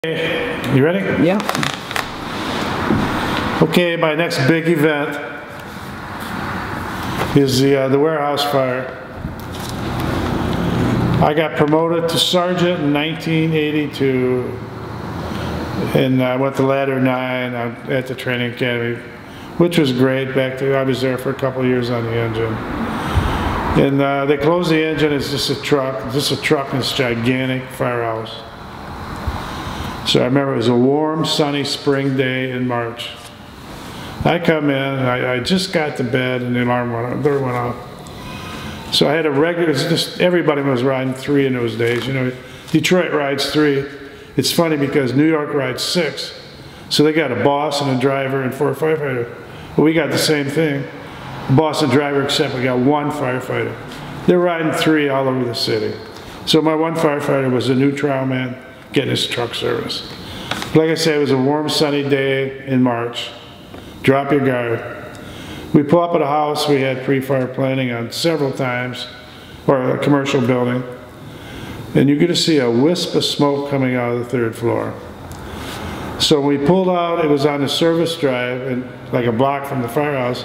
You ready? Yeah. Okay, my next big event is the warehouse fire. I got promoted to sergeant in 1982, and I went to ladder 9 at the training academy, which was great. Back there, I was there for a couple of years on the engine, and they closed the engine. It's just a truck, in this gigantic firehouse. So I remember it was a warm, sunny spring day in March. I come in, I just got to bed, and the alarm went off. So I had a regular, everybody was riding 3 in those days. You know, Detroit rides 3. It's funny because New York rides 6. So they got a boss and a driver and 4 firefighters. Well, we got the same thing. Boss and driver, except we got 1 firefighter. They're riding 3 all over the city. So my 1 firefighter was a new trial man getting his truck service. Like I said, it was a warm, sunny day in March. Drop your guard. We pull up at a house we had pre-fire planning on several times, or a commercial building, and you get to see a wisp of smoke coming out of the 3rd floor. So we pulled out, it was on the service drive, and like a block from the firehouse.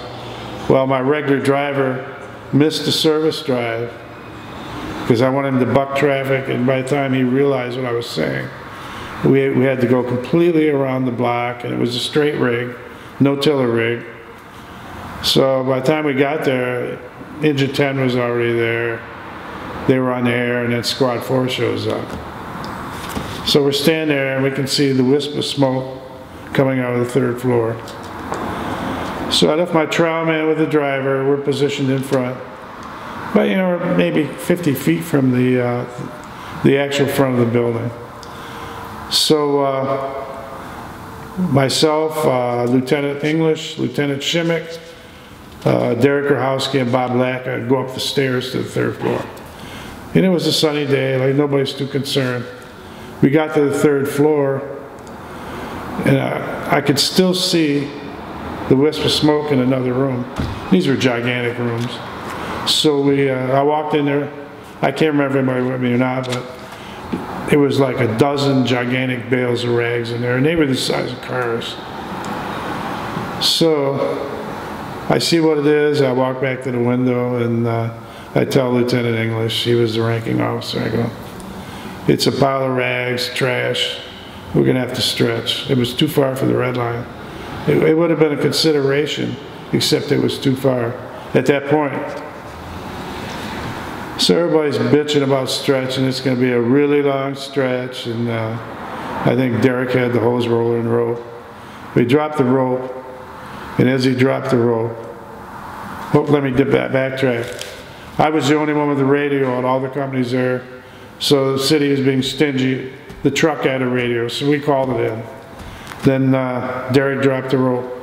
Well, my regular driver missed the service drive because I wanted him to buck traffic, and by the time he realized what I was saying, we had to go completely around the block, and it was a straight rig, no tiller rig. So by the time we got there, Engine 10 was already there. They were on the air, and then Squad 4 shows up. So we're standing there, and we can see the wisp of smoke coming out of the 3rd floor. So I left my trial man with the driver. We're positioned in front, but you know, maybe 50 feet from the actual front of the building. So myself, Lieutenant English, Lieutenant Shimeck, Derek Grahowski, and Bob Lack go up the stairs to the 3rd floor. And it was a sunny day, like nobody's too concerned. We got to the 3rd floor, and I could still see the wisp of smoke in another room. These were gigantic rooms. So I walked in there. I can't remember if anybody with me or not, but it was like a dozen gigantic bales of rags in there, and they were the size of cars. So I see what it is. I walk back to the window, and I tell Lieutenant English, he was the ranking officer, I go, it's a pile of rags, trash. We're gonna have to stretch. It was too far for the red line. It would have been a consideration, except it was too far at that point. So everybody's bitching about stretching. It's going to be a really long stretch, and I think Derek had the hose roller and rope. We dropped the rope, and as he dropped the rope, let me backtrack. I was the only one with the radio, and all the companies there, so the city was being stingy. The truck had a radio, so we called it in. Then Derek dropped the rope.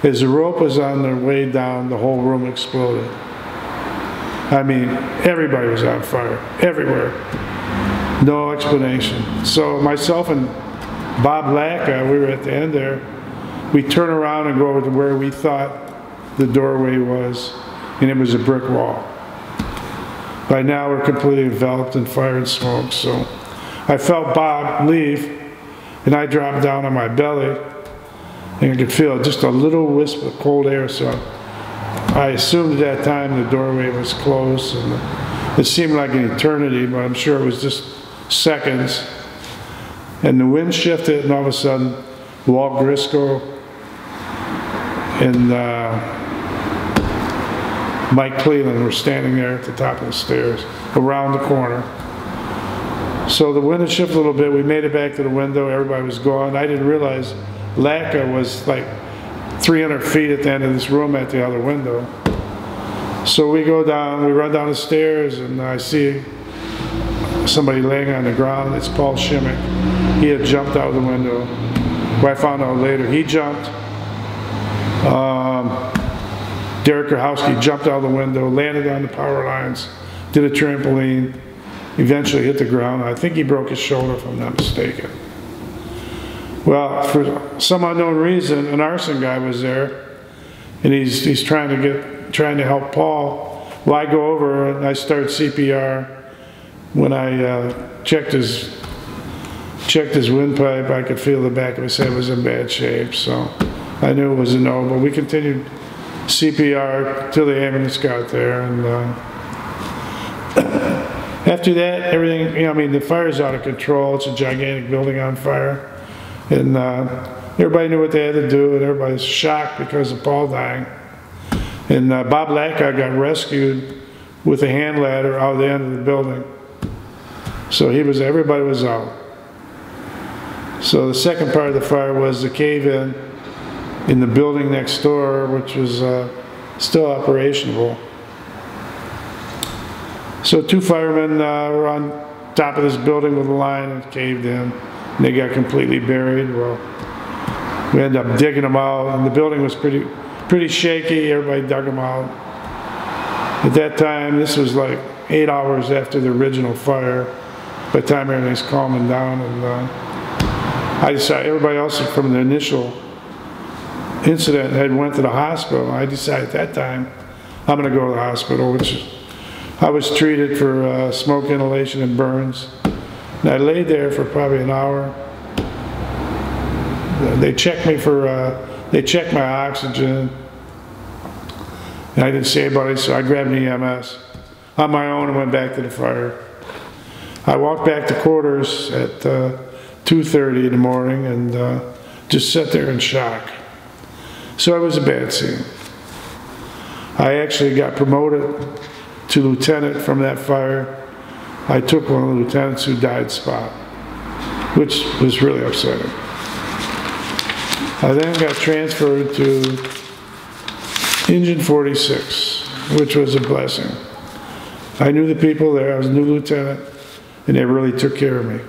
As the rope was on the way down, the whole room exploded. I mean, everybody was on fire, everywhere. No explanation. So myself and Bob Lack, we were at the end there. We turn around and go over to where we thought the doorway was, and it was a brick wall. By now, we're completely enveloped in fire and smoke, so I felt Bob leave, and I dropped down on my belly, and I could feel just a little wisp of cold air, so I assumed at that time the doorway was closed, and it seemed like an eternity, but I'm sure it was just seconds. And the wind shifted, and all of a sudden, Walt Grisco and Mike Cleveland were standing there at the top of the stairs, around the corner. So the wind had shifted a little bit. We made it back to the window. Everybody was gone. I didn't realize Lacka was like 300 feet at the end of this room at the other window. So we go down, we run down the stairs, and I see somebody laying on the ground. It's Paul Shimeck. He had jumped out of the window. Well, I found out later he jumped. Derek Grahowski jumped out of the window, landed on the power lines, did a trampoline, eventually hit the ground. I think he broke his shoulder, if I'm not mistaken. Well, for some unknown reason, an arson guy was there, and he's trying to help Paul. Well, I go over and I start CPR. When I checked his checked his windpipe. I could feel the back of his head was in bad shape, so I knew it was a no, but we continued CPR till the ambulance got there, and after that, everything, you know, I mean, the fire's out of control. It's a gigantic building on fire, and everybody knew what they had to do, and everybody was shocked because of Paul dying. And Bob Lackow got rescued with a hand ladder out of the end of the building. So everybody was out. So the second part of the fire was the cave-in in the building next door, which was still operational. So 2 firemen were on top of this building with a line and caved in, and they got completely buried. Well, we ended up digging them out, and the building was pretty shaky. Everybody dug them out. At that time, this was like 8 hours after the original fire. By the time everything's calming down, and I decided, everybody else from the initial incident had went to the hospital. I decided at that time, I'm going to go to the hospital, which I was treated for smoke inhalation and burns. And I laid there for probably an hour. They checked me they checked my oxygen. And I didn't see anybody, so I grabbed an EMS on my own and went back to the fire. I walked back to quarters at 2:30 in the morning and just sat there in shock. So it was a bad scene. I actually got promoted to lieutenant from that fire. I took one of the lieutenants who died spot, which was really upsetting. I then got transferred to Engine 46, which was a blessing. I knew the people there. I was a new lieutenant, and they really took care of me.